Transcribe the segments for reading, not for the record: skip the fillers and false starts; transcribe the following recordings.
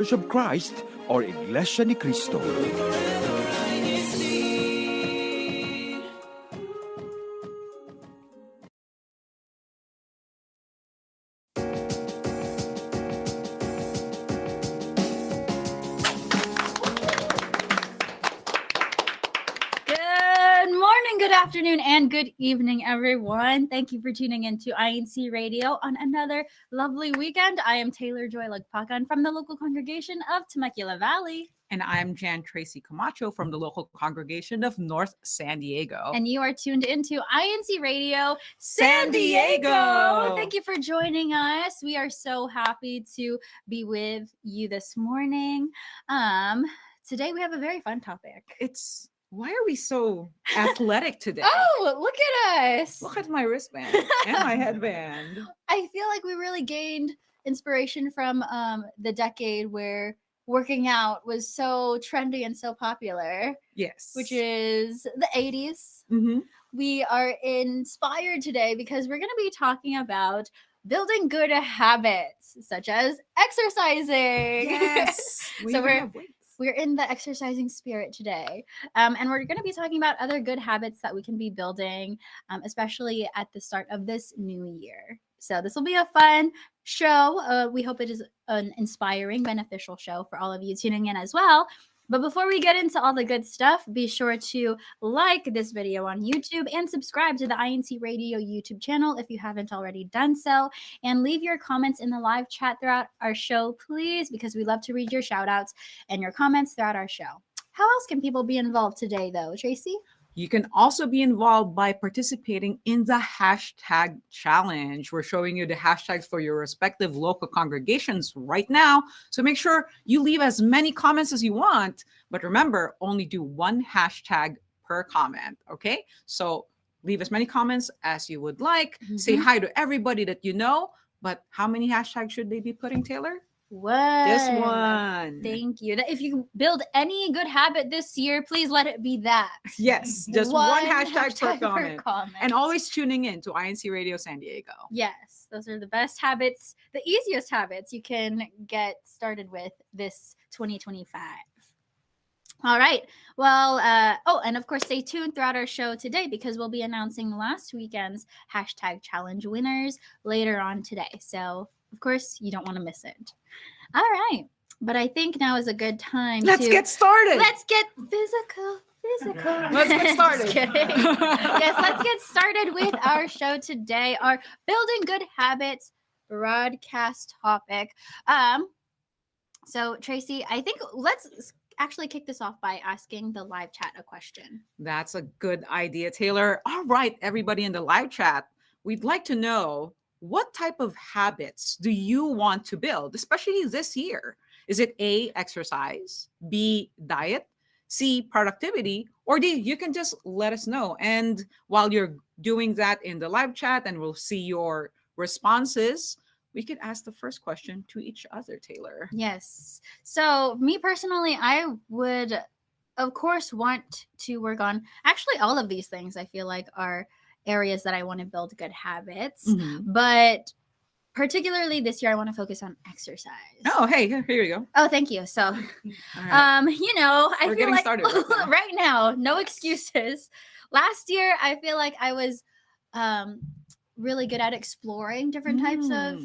Church of Christ or Iglesia ni Cristo. Good afternoon and good evening, everyone. Thank you for tuning in to INCradio on another lovely weekend. I am Taylor Joy Lagpacan from the local congregation of Temecula Valley. And I'm Jan Tracy Camacho from the local congregation of North San Diego. And you are tuned into INCradio San Diego. Thank you for joining us. We are so happy to be with you this morning. Today we have a very fun topic. Why are we so athletic today? Oh, look at us. Look at my wristband and my headband. I feel like we really gained inspiration from the decade where working out was so trendy and so popular. Yes. Which is the 80s. Mm-hmm. We are inspired today because we're going to be talking about building good habits, such as exercising. Yes. We're in the exercising spirit today. And we're going to be talking about other good habits that we can be building, especially at the start of this new year. So this will be a fun show. We hope it is an inspiring, beneficial show for all of you tuning in as well. But before we get into all the good stuff, be sure to like this video on YouTube and subscribe to the INCradio YouTube channel if you haven't already done so. And leave your comments in the live chat throughout our show, please, because we love to read your shout outs and your comments throughout our show. How else can people be involved today, though, Tracy? You can also be involved by participating in the hashtag challenge. We're showing you the hashtags for your respective local congregations right now. So make sure you leave as many comments as you want. But remember, only do one hashtag per comment. Okay? So leave as many comments as you would like. Mm-hmm. Say hi to everybody that you know. But how many hashtags should they be putting, Taylor? One. Just one. Thank you. If you build any good habit this year, please let it be that. Yes, just one hashtag per comment. And always tuning in to INCradio San Diego. Yes, those are the best habits, the easiest habits you can get started with this 2025. All right. Well, and of course, stay tuned throughout our show today because we'll be announcing last weekend's hashtag challenge winners later on today. So, of course, you don't want to miss it. All right. But I think now is a good time Let's get started. Let's get physical. Let's get started. Just kidding. Yes, let's get started with our show today, our Building Good Habits broadcast topic. So, Tracy, I think let's actually kick this off by asking the live chat a question. That's a good idea, Taylor. All right, everybody in the live chat, we'd like to know, what type of habits do you want to build, especially this year? Is it A, exercise, B, diet, C, productivity, or D, you can just let us know. And while you're doing that in the live chat and we'll see your responses, we could ask the first question to each other, Taylor. Yes. So me personally, I would, of course, want to work on actually all of these things. I feel like are areas that I want to build good habits, but particularly this year, I want to focus on exercise. Oh, hey, here you go. Oh, thank you. So, right. I feel like started right now, no excuses. Last year, I feel like I was really good at exploring different types of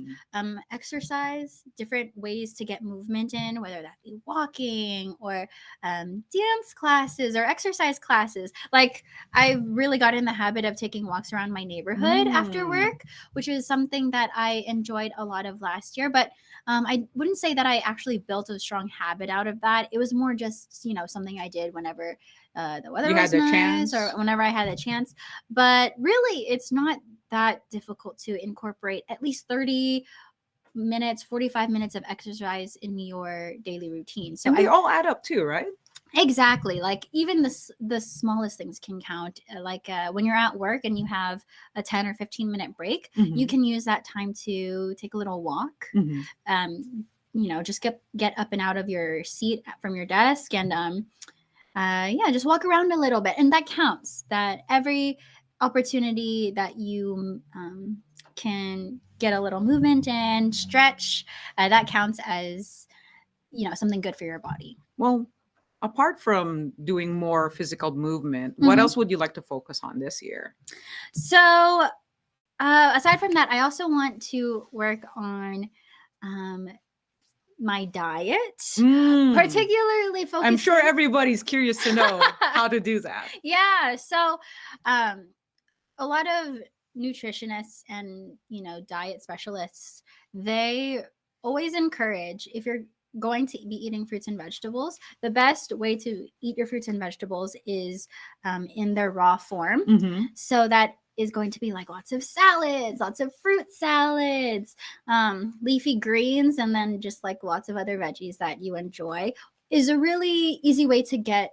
exercise, different ways to get movement in, whether that be walking or dance classes or exercise classes. Like I really got in the habit of taking walks around my neighborhood after work, which is something that I enjoyed a lot of last year. But I wouldn't say that I actually built a strong habit out of that. It was more just, something I did whenever the weather was nice or whenever I had a chance. But really, it's not that difficult to incorporate at least 30 minutes, 45 minutes of exercise in your daily routine. So and they all add up too, right? Exactly. Like even the smallest things can count. Like when you're at work and you have a 10 or 15-minute break, you can use that time to take a little walk. Just get up and out of your seat from your desk and just walk around a little bit. And that counts. That every opportunity that you can get a little movement and stretch, that counts as something good for your body. Well, apart from doing more physical movement, what Mhm. else would you like to focus on this year? So aside from that, I also want to work on my diet, particularly focusing. I'm sure everybody's curious to know how to do that. Yeah. So a lot of nutritionists and diet specialists, they always encourage, if you're going to be eating fruits and vegetables, the best way to eat your fruits and vegetables is in their raw form. Mhm. So that is going to be like lots of salads, lots of fruit salads, leafy greens, and then just like lots of other veggies that you enjoy is a really easy way to get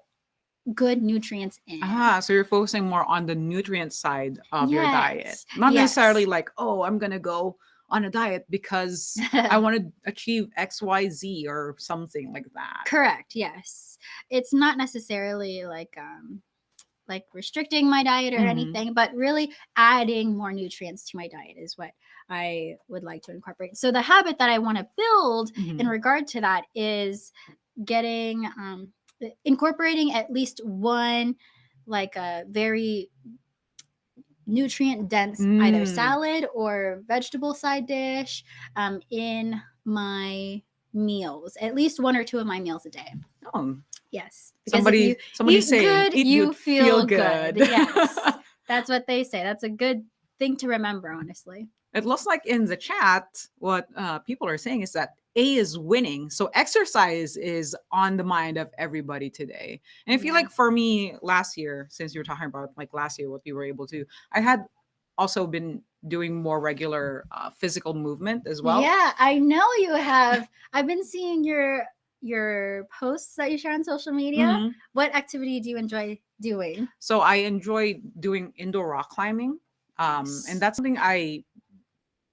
good nutrients in. So you're focusing more on the nutrient side of your diet. Yes. Not Yes. necessarily like, oh, I'm going to go on a diet because I want to achieve XYZ or something like that. Correct. Yes. It's not necessarily like restricting my diet or Mhm. anything, but really adding more nutrients to my diet is what I would like to incorporate. So the habit that I want to build in Mhm. regard to that is getting incorporating at least one like a very nutrient dense either salad or vegetable side dish in my meals, at least one or two of my meals a day. Oh, Yes. Because somebody eat saying, good, eat you good, feel good. Yes. That's what they say. That's a good thing to remember, honestly. It looks like in the chat, what people are saying is that A is winning. So exercise is on the mind of everybody today. And I feel Yeah. like for me last year, since you were talking about like last year, what you were able to, I had also been doing more regular physical movement as well. Yeah, I know you have. I've been seeing your posts that you share on social media. Mhm. What activity do you enjoy doing? So I enjoy doing indoor rock climbing. Nice. And that's something I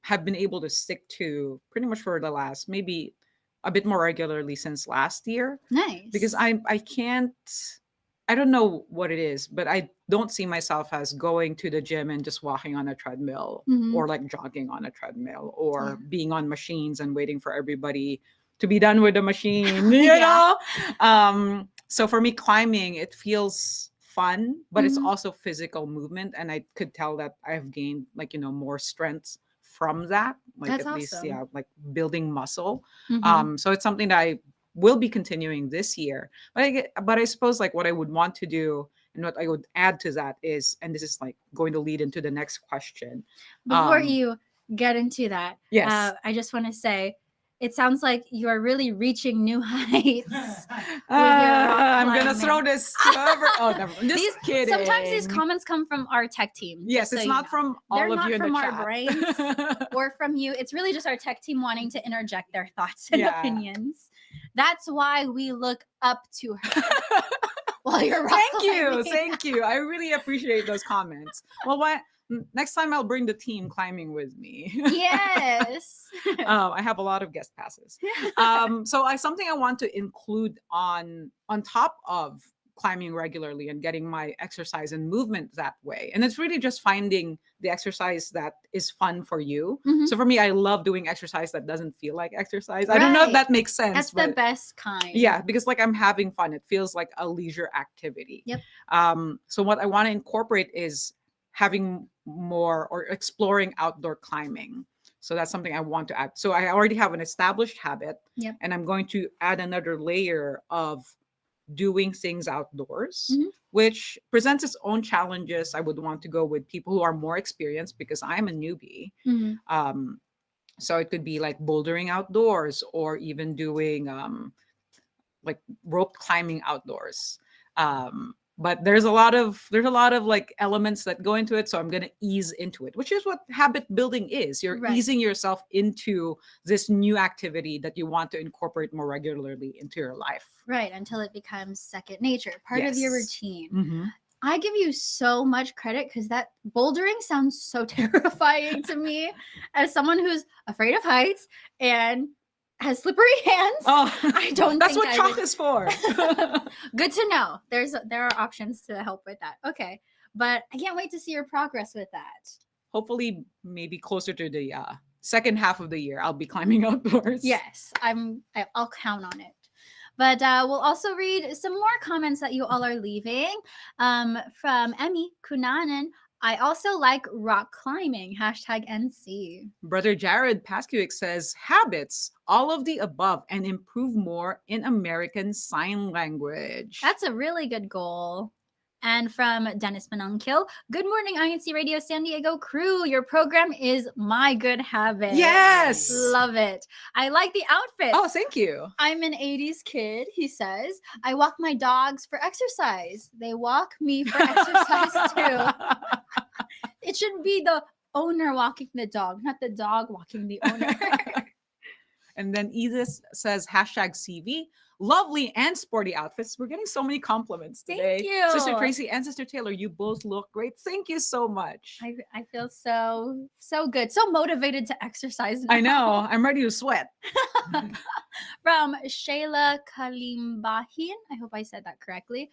have been able to stick to pretty much for the last maybe a bit more regularly since last year, Nice. because I can't, I don't know what it is, but I don't see myself as going to the gym and just walking on a treadmill Mhm. or like jogging on a treadmill or Yeah. being on machines and waiting for everybody to be done with the machine, you Yeah. know. So for me, climbing, it feels fun, but it's Mhm. also physical movement, and I could tell that I've gained like more strength from that, like That's at least awesome. like building muscle. Mhm. So it's something that I will be continuing this year. But I suppose like what I would want to do and what I would add to that is, and this is like going to lead into the next question. Before you get into that, Yes. I just want to say, it sounds like you are really reaching new heights. I'm gonna climbing. throw this to whoever. Oh, never mind. Just kidding. Sometimes these comments come from our tech team. Yes, just so it's you not know. from They're all of not you in from the our chat. brains or from you. It's really just our tech team wanting to interject their thoughts and Yeah. opinions. That's why we look up to her. While you're rock Thank you, climbing. thank you. I really appreciate those comments. Well, next time I'll bring the team climbing with me. Yes. I have a lot of guest passes. So something I want to include on top of climbing regularly and getting my exercise and movement that way. And it's really just finding the exercise that is fun for you. Mhm. So for me, I love doing exercise that doesn't feel like exercise. I don't know if Right. that makes sense. That's the best kind. Yeah, because like I'm having fun. It feels like a leisure activity. Yep. So what I want to incorporate is having more or exploring outdoor climbing. So that's something I want to add. So I already have an established habit, Yep. and I'm going to add another layer of doing things outdoors, Mhm. which presents its own challenges. I would want to go with people who are more experienced because I'm a newbie. Mhm. So it could be like bouldering outdoors or even doing like rope climbing outdoors. But there's a lot of like elements that go into it, so I'm going to ease into it, which is what habit building is. You're Right. easing yourself into this new activity that you want to incorporate more regularly into your life. Right, until it becomes second nature, part of your Yes. routine. Mm-hmm. I give you so much credit because that bouldering sounds so terrifying to me as someone who's afraid of heights and has slippery hands. Oh, I don't that's think what I chalk would- is for. Good to know. There are options to help with that. Okay, but I can't wait to see your progress with that. Hopefully, maybe closer to the second half of the year, I'll be climbing outdoors. Yes, I'll count on it. But we'll also read some more comments that you all are leaving. From Emmy Kunanen. I also like rock climbing. Hashtag NC. Brother Jared Pascuic says habits, all of the above, and improve more in American Sign Language. That's a really good goal. And from Dennis Manungkil, good morning, INCRadio San Diego crew. Your program is my good habit. Yes. Love it. I like the outfits. Oh, thank you. I'm an 80s kid, he says. I walk my dogs for exercise. They walk me for exercise too. It should be the owner walking the dog, not the dog walking the owner. And then Edith says hashtag CV. Lovely and sporty outfits. We're getting so many compliments today. Thank you. Sister Tracy and Sister Taylor, you both look great. Thank you so much. I feel so good, so motivated to exercise now. I know. I'm ready to sweat. From Shayla Kalimbahin. I hope I said that correctly.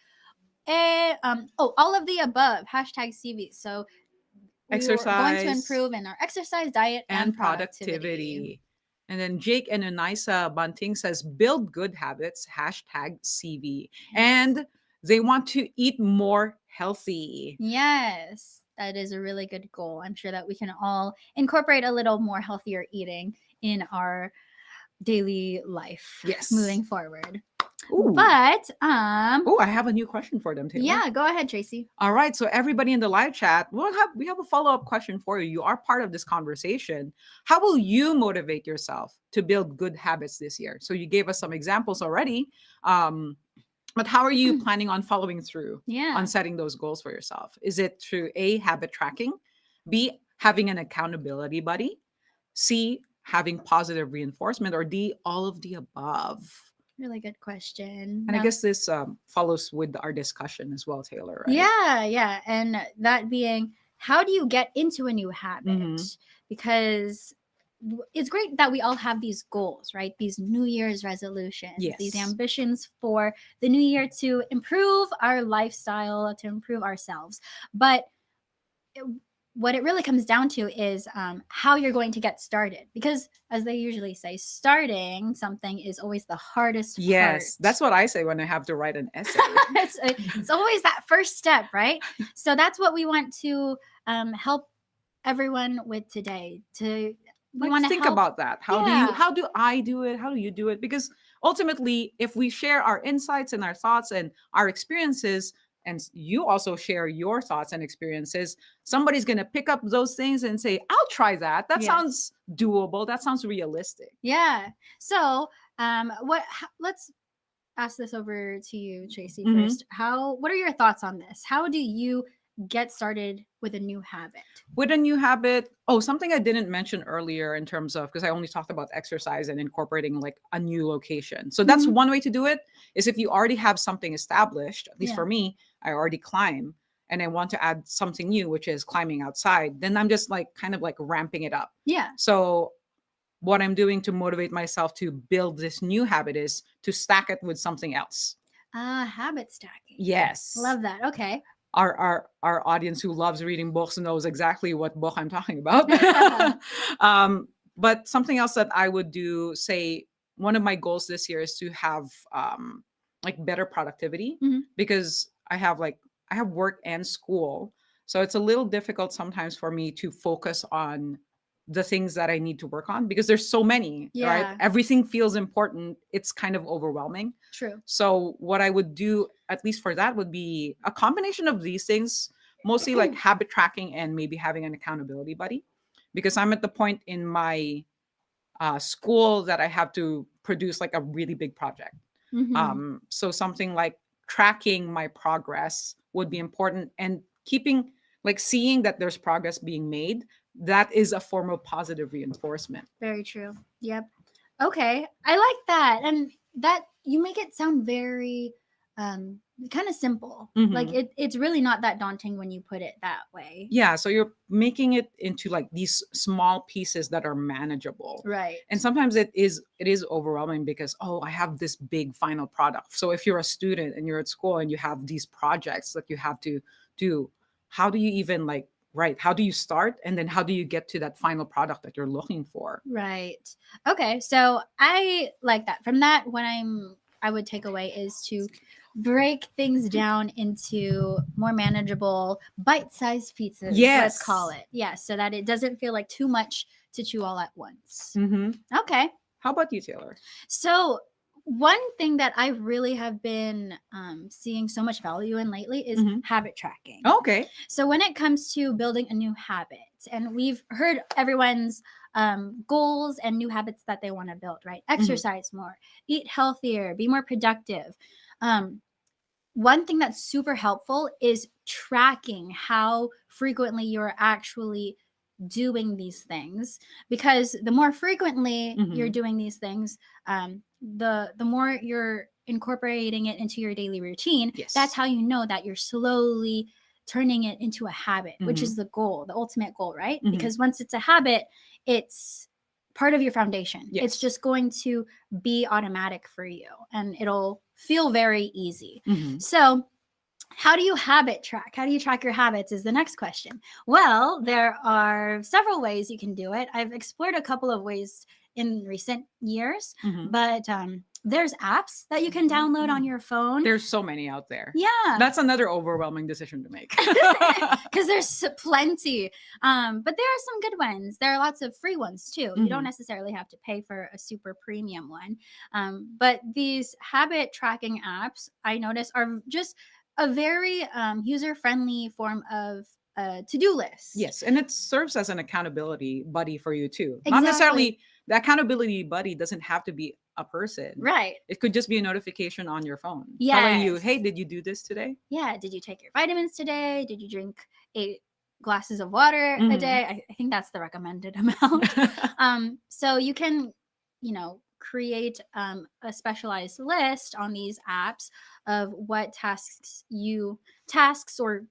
All of the above. Hashtag CV. So Exercise. We're going to improve in our exercise, diet, and productivity. And then Jake and Anisa Bunting says, build good habits, hashtag CV. And they want to eat more healthy. Yes, that is a really good goal. I'm sure that we can all incorporate a little more healthier eating in our daily life. Yes. Moving forward. Ooh. But Oh, I have a new question for them, Taylor. yeah, go ahead, Tracy. All right. So everybody in the live chat, we have a follow-up question for you. You are part of this conversation. How will you motivate yourself to build good habits this year? So you gave us some examples already. But how are you planning on following through on setting those goals for yourself? Is it through A, habit tracking, B, having an accountability buddy, C, having positive reinforcement, or D, all of the above? Really good question. And I guess this follows with our discussion as well, Taylor, right? Yeah. And that being, how do you get into a new habit? Because it's great that we all have these goals, right? These New Year's resolutions, these ambitions for the new year to improve our lifestyle, to improve ourselves. But what it really comes down to is how you're going to get started. Because as they usually say, starting something is always the hardest part. Yes, that's what I say when I have to write an essay. It's always that first step, right? So that's what we want to help everyone with today. We want to think about that. How do I do it? How do you do it? Because ultimately, if we share our insights and our thoughts and our experiences, and you also share your thoughts and experiences, somebody's going to pick up those things and say, I'll try that. That sounds doable. That sounds realistic. Yeah. So let's ask this over to you, Tracy, first. What are your thoughts on this? How do you get started with a new habit? With a new habit, something I didn't mention earlier in terms of, because I only talked about exercise and incorporating like a new location. So that's one way to do it, is if you already have something established, at least for me, I already climb and I want to add something new, which is climbing outside, then I'm just like kind of like ramping it up. Yeah. So what I'm doing to motivate myself to build this new habit is to stack it with something else. Habit stacking. Yes. Love that. Okay. Our audience who loves reading books knows exactly what book I'm talking about. But something else that I would do, say, one of my goals this year is to have like better productivity, because I have work and school. So it's a little difficult sometimes for me to focus on the things that I need to work on, because there's so many, right? Everything feels important. It's kind of overwhelming. True. So what I would do, at least for that, would be a combination of these things, mostly like habit tracking and maybe having an accountability buddy, because I'm at the point in my school that I have to produce like a really big project. So something like tracking my progress would be important, and seeing that there's progress being made. That is a form of positive reinforcement. Very true. Yep. Okay. I like that. And that you make it sound very kind of simple. Like it's really not that daunting when you put it that way. Yeah. So you're making it into like these small pieces that are manageable. Right. And sometimes it is overwhelming because, I have this big final product. So if you're a student and you're at school and you have these projects that you have to do, how do you even how do you start? And then how do you get to that final product that you're looking for? Right. Okay. So I like that. From that, when I'm I would take away is to break things down into more manageable bite-sized pizzas. Let's call Yes. it. Yeah, so that it doesn't feel like too much to chew all at once. Mm-hmm. Okay. How about you, Taylor? So one thing that I really have been seeing so much value in lately is Mhm. habit tracking. Okay. So when it comes to building a new habit, and we've heard everyone's goals and new habits that they want to build, right? Exercise more, eat healthier, be more productive. One thing that's super helpful is tracking how frequently you're actually doing these things, because the more frequently you're Mhm. doing these things, the more you're incorporating it into your daily routine. Yes. That's how you know that you're slowly turning it into a habit, which Mhm. is the goal, the ultimate goal, right? Mhm. Because once it's a habit, it's part of your foundation. It's Yes. just going to be automatic for you, and it'll feel very easy. Mhm. So how do you habit track? How do you track your habits is the next question. Well, there are several ways you can do it. I've explored a couple of ways in recent years, Mhm. but there's apps that you can download on your phone. There's so many out there. Yeah. That's another overwhelming decision to make. Because there's plenty. But there are some good ones. There are lots of free ones too. You don't Mhm. necessarily have to pay for a super premium one. But these habit tracking apps, I notice, are just a very user-friendly form of to-do list. Yes, and it serves as an accountability buddy for you too. Exactly. Not necessarily the accountability buddy doesn't have to be a person. Right. It could just be a notification on your phone telling you, Yes. "Hey, did you do this today?" Yeah. Did you take your vitamins today? Did you drink 8 glasses of water a Mhm. day? I think that's the recommended amount. So you can, create a specialized list on these apps of what tasks or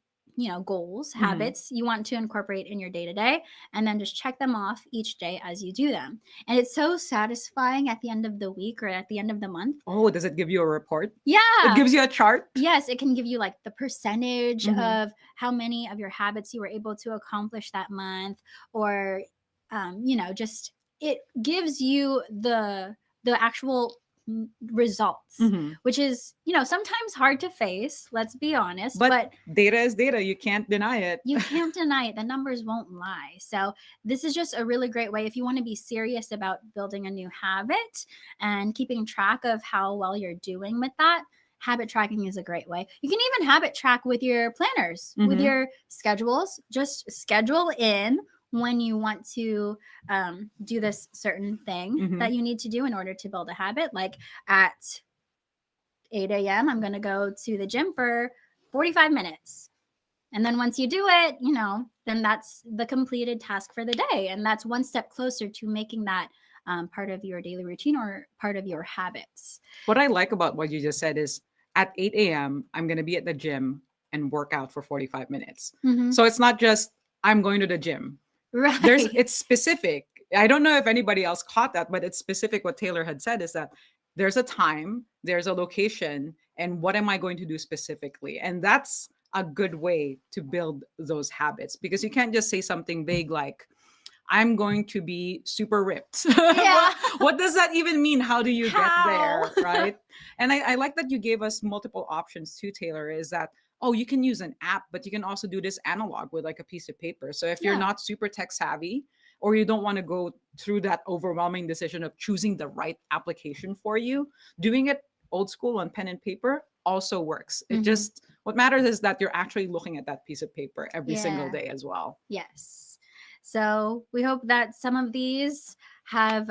goals, Mhm. habits you want to incorporate in your day to day, and then just check them off each day as you do them. And it's so satisfying at the end of the week or at the end of the month. Oh, does it give you a report? Yeah. It gives you a chart? Yes, it can give you like the percentage Mhm. of how many of your habits you were able to accomplish that month, or just it gives you the actual results, Mhm. which is sometimes hard to face. Let's be honest, But but data is data. You can't deny it. you can't deny it. The numbers won't lie. So this is just a really great way if you want to be serious about building a new habit and keeping track of how well you're doing with that. Habit tracking is a great way. You can even habit track with your planners, with Mhm. your schedules. Just schedule in when you want to do this certain thing Mhm. that you need to do in order to build a habit. Like at 8 a.m., I'm going to go to the gym for 45 minutes. And then once you do it, then that's the completed task for the day. And that's one step closer to making that part of your daily routine or part of your habits. What I like about what you just said is at 8 a.m., I'm going to be at the gym and work out for 45 minutes. Mhm. So it's not just I'm going to the gym. Right. It's specific. I don't know if anybody else caught that, but it's specific. What Taylor had said is that there's a time, there's a location, and what am I going to do specifically? And that's a good way to build those habits, because you can't just say something vague like, I'm going to be super ripped. Yeah. What does that even mean? How do you get there? How? Right. And I like that you gave us multiple options too, Taylor, is that, oh, you can use an app, but you can also do this analog with like a piece of paper. So if you're Yeah. not super tech savvy, or you don't want to go through that overwhelming decision of choosing the right application for you, doing it old school on pen and paper also works. It Mhm. just, what matters is that you're actually looking at that piece of paper every single Yeah. day as well. Yes. So we hope that some of these have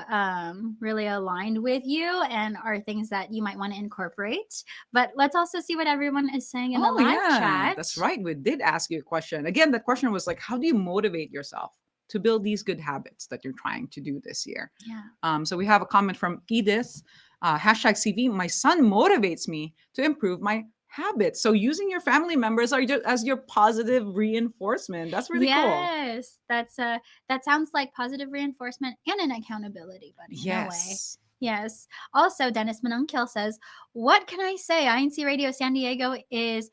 really aligned with you and are things that you might want to incorporate. But let's also see what everyone is saying in the Oh, live yeah, chat. that's right. We did ask you a question. Again, the question was like, how do you motivate yourself to build these good habits that you're trying to do this year? Yeah. So we have a comment from Edith, hashtag CV. My son motivates me to improve my habits. So using your family members are just as your positive reinforcement. That's really cool. Yes, that sounds like positive reinforcement and an accountability buddy. No way. Yes. Yes. Also, Dennis Manunkill says, "What can I say? INCRadio San Diego is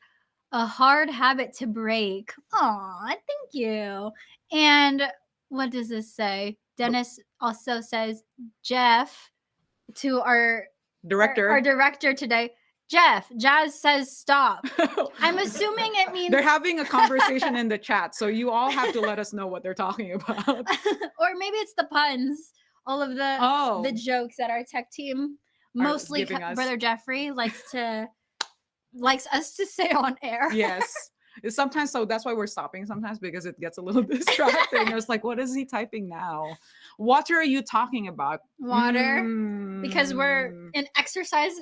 a hard habit to break." Aw, thank you. And what does this say? Dennis also says, Jeff, to our director. Our director today. Jeff, Jazz says stop. I'm assuming it means They're having a conversation in the chat, so you all have to let us know what they're talking about. or maybe it's the puns. All of the jokes that our tech team, mostly giving us. Brother Jeffrey, likes us to say on air. Yes. It's sometimes, so that's why we're stopping sometimes, because it gets a little distracting. It's like, what is he typing now? What are you talking about? Water. Because we're in exercise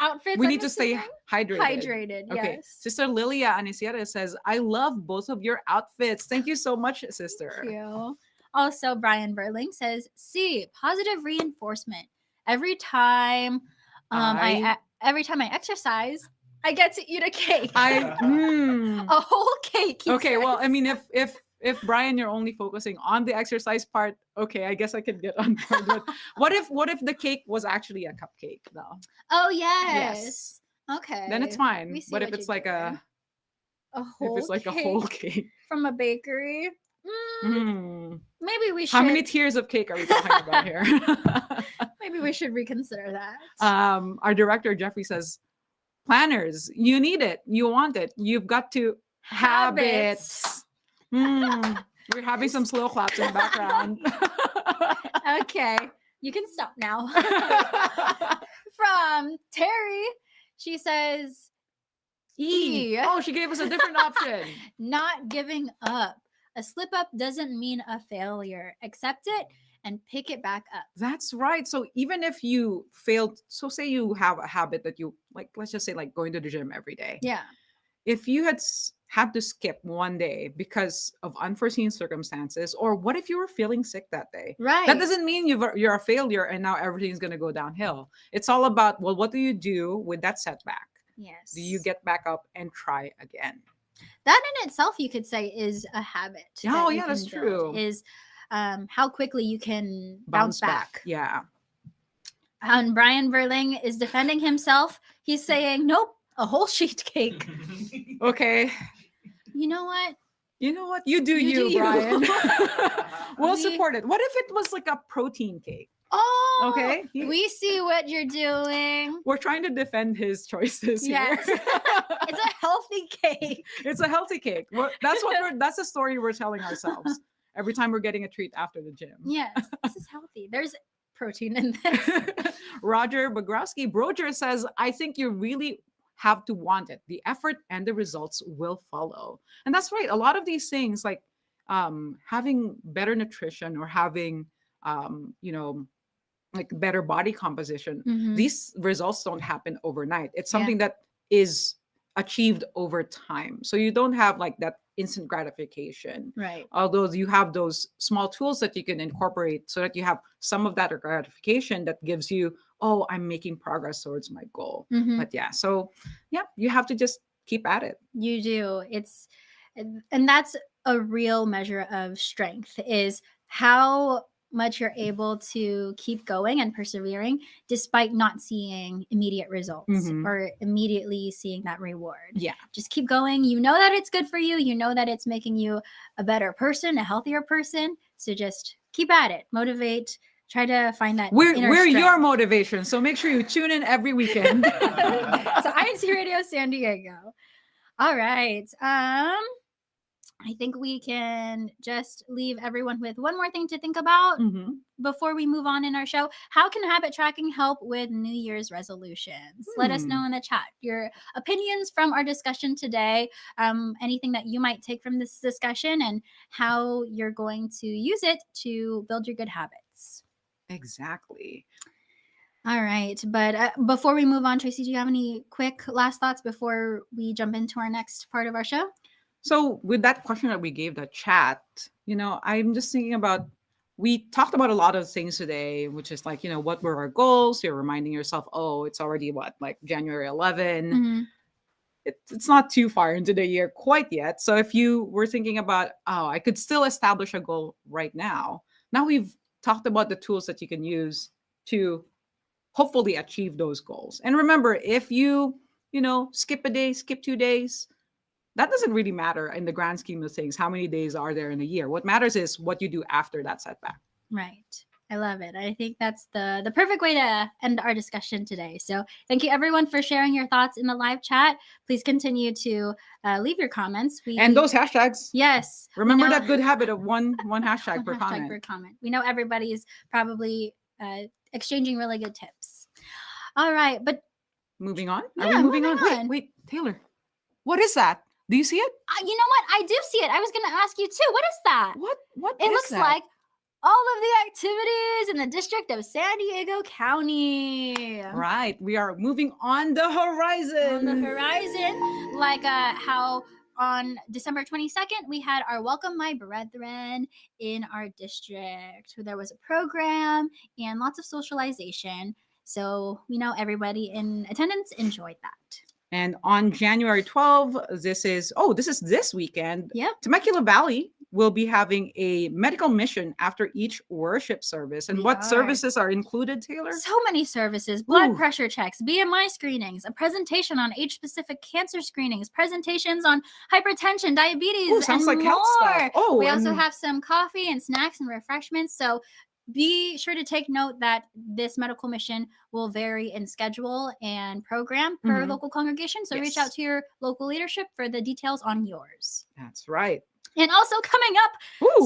outfits. We need to stay hydrated. Hydrated, okay. yes. Sister Lilia Anisiera says, I love both of your outfits. Thank you so much, sister. Thank you. Also, Brian Burling says, C, positive reinforcement. Every time I exercise, I get to eat a cake. A whole cake. Okay, well, I mean, if Brian, you're only focusing on the exercise part, okay, I guess I could get on board. But what if the cake was actually a cupcake though? Oh yes. Okay. Then it's fine. We see But if what it's you're like doing. a whole cake from a bakery, maybe we should. How many tiers of cake are we talking about here? Maybe we should reconsider that. Our director Jeffrey says, planners, you need it, you want it, you've got to habits. We're having some slow claps in the background. Okay, you can stop now. From Terry, she says, E. Oh, she gave us a different option. Not giving up. A slip up doesn't mean a failure. Accept it and pick it back up. That's right. So even if you failed, so say you have a habit that you like, let's just say like going to the gym every day. Yeah. If you had to skip one day because of unforeseen circumstances, or what if you were feeling sick that day? Right. That doesn't mean you're a failure and now everything's going to go downhill. It's all about, well, what do you do with that setback? Yes. Do you get back up and try again? That in itself, you could say, is a habit. Oh, yeah, that's true. Is how quickly you can bounce back. Yeah. And Brian Burling is defending himself. He's saying, nope, a whole sheet cake. Okay. You know what? You do you, Brian. We'll We- support it. What if it was like a protein cake? Oh, Okay. We see what you're doing. We're trying to defend his choices Yes. here. It's a healthy cake. It's a healthy cake. That's the story we're telling ourselves every time we're getting a treat after the gym. Yes, this is healthy. There's protein in this. Roger Bogrowski Broger says, I think you really have to want it. The effort and the results will follow. And that's right. A lot of these things, like having better nutrition or having like better body composition, Mhm. these results don't happen overnight. It's something that is achieved over time. So you don't have like that instant gratification. Right. Although you have those small tools that you can incorporate so that you have some of that gratification that gives you, oh, I'm making progress towards my goal. Mhm. But you have to just keep at it. You do. And that's a real measure of strength, is how much you're able to keep going and persevering despite not seeing immediate results Mhm. or immediately seeing that reward. Yeah. Just keep going. You know that it's good for you. You know that it's making you a better person, a healthier person. So just keep at it. Motivate. Try to find that. We're inner your strength. motivation. So make sure you tune in every weekend. So INCRadio San Diego. All right. I think we can just leave everyone with one more thing to think about Mhm. before we move on in our show. How can habit tracking help with New Year's resolutions? Let us know in the chat your opinions from our discussion today, anything that you might take from this discussion, and how you're going to use it to build your good habits. Exactly. All right. But before we move on, Tracy, do you have any quick last thoughts before we jump into our next part of our show? So with that question that we gave the chat, I'm just thinking about, we talked about a lot of things today, which is like, what were our goals? You're reminding yourself, oh, it's already like January 11. Mhm. It's not too far into the year quite yet. So if you were thinking about, oh, I could still establish a goal right now. Now we've talked about the tools that you can use to hopefully achieve those goals. And remember, if you, skip a day, skip 2 days, that doesn't really matter in the grand scheme of things. How many days are there in a year? What matters is what you do after that setback. Right. I love it. I think that's the perfect way to end our discussion today. So thank you everyone for sharing your thoughts in the live chat. Please continue to leave your comments. And those hashtags. Yes. Remember that good habit of one hashtag per comment. We know everybody's probably exchanging really good tips. All right, but moving on. Yeah, Are we moving on? moving on. Wait, Taylor. What is that? Do you see it? you know what? I do see it. I was going to ask you too. What is that? What It is looks that? like all of the activities in the district of San Diego County. Right. We are moving on the horizon. On the horizon, like how on December 22nd, we had our Welcome My Brethren in our district. There was a program and lots of socialization. So we know everybody in attendance enjoyed that. And on January 12th, this is this weekend. Yep. Temecula Valley will be having a medical mission after each worship service. And what services are included, Taylor? So many services: blood pressure checks, BMI screenings, a presentation on age-specific cancer screenings, presentations on hypertension, diabetes, sounds and like more. health stuff. We also have some coffee and snacks and refreshments. So be sure to take note that this medical mission will vary in schedule and program per local congregation. So reach out to your local leadership for the details on yours. That's right. And also coming up,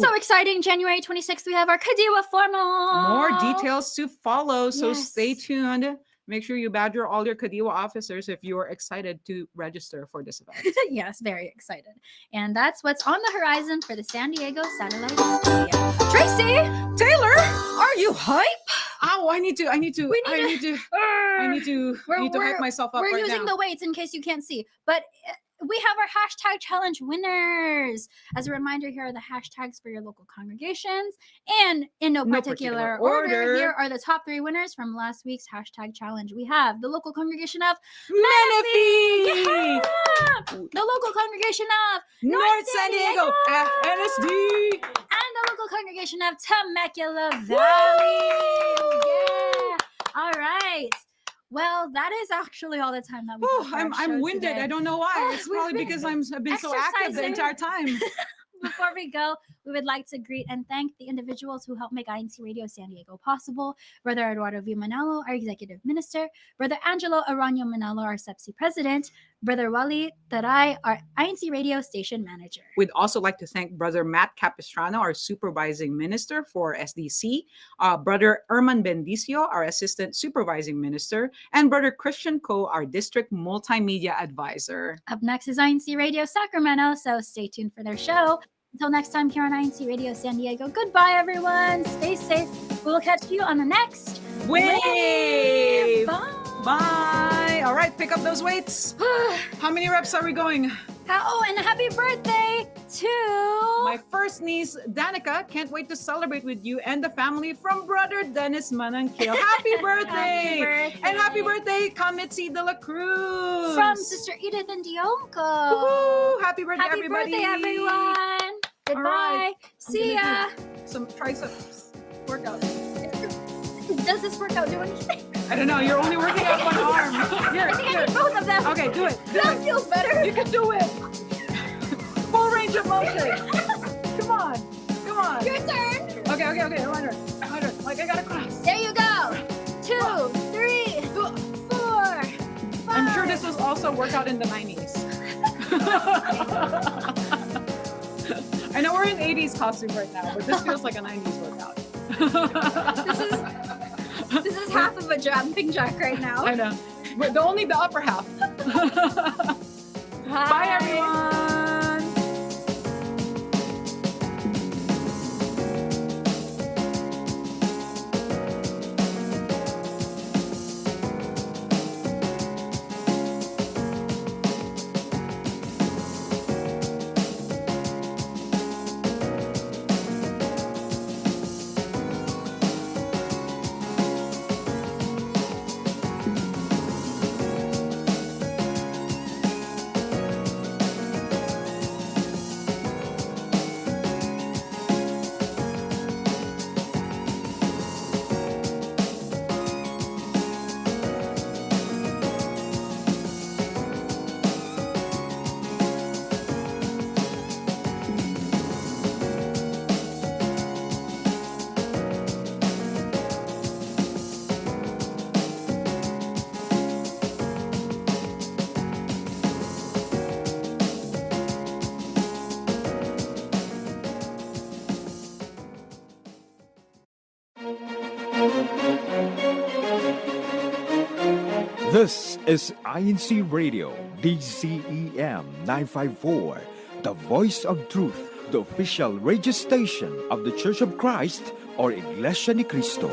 so exciting, January 26th, we have our Kadiwa Formal. More details to follow, so stay tuned. Make sure you badger all your Kadiwa officers if you are excited to register for this event. Yes, very excited. And that's what's on the horizon for the San Diego Satellite Studio. Tracy! Taylor! Are you hype? Oh, I need to hype myself up right now. We're using the weights in case you can't see. But we have our hashtag challenge winners. As a reminder, here are the hashtags for your local congregations. And in no particular order, here are the top 3 winners from last week's hashtag challenge. We have the local congregation of Menifee! Yeah! The local congregation of North San Diego NSD! And the local congregation of Temecula Valley. Yeah! All right. Well, that is actually all the time that we have. I'm winded. Today. I don't know why. It's probably because I've been so active the entire time. Before we go, we would like to greet and thank the individuals who helped make INCRadio San Diego possible. Brother Eduardo V. Manalo, our executive minister. Brother Angelo Aranyo Manalo, our SEPSI president. Brother Wally Taray, our INCRadio station manager. We'd also like to thank Brother Matt Capistrano, our supervising minister for SDC. Brother Erman Bendicio, our assistant supervising minister. And Brother Christian Ko, our district multimedia advisor. Up next is INCRadio Sacramento, so stay tuned for their show. Until next time here on INCRadio San Diego, goodbye, everyone. Stay safe. We will catch you on the next Wave. Bye. Bye. All right, pick up those weights. How many reps are we going? Oh, and happy birthday to my first niece, Danica. Can't wait to celebrate with you and the family from Brother Dennis Mananquil. Happy birthday! Happy birthday. And happy birthday, Kamitsi de la Cruz. From Sister Edith and Dionco. Woo-hoo. Happy birthday, Happy everybody. birthday, everyone. Goodbye. Right. See ya. Some triceps workout. Does this workout do anything? I don't know. You're only working out one arm. Here, I think I need both of them. Okay, do it. That feels better. You can do it. Full range of motion. Come on. Come on. Your turn. Okay. 100. Like I gotta cross. There you go. 2, 3, 4, 5. I'm sure this was also a workout in the 90s. I know we're in 80s costume right now, but this feels like a 90s workout. This is half of a jumping jack right now. I know. But only the upper half. Bye, everyone. This is INCRadio DZEM 954, the voice of truth, the official radio station of the Church of Christ or Iglesia ni Cristo.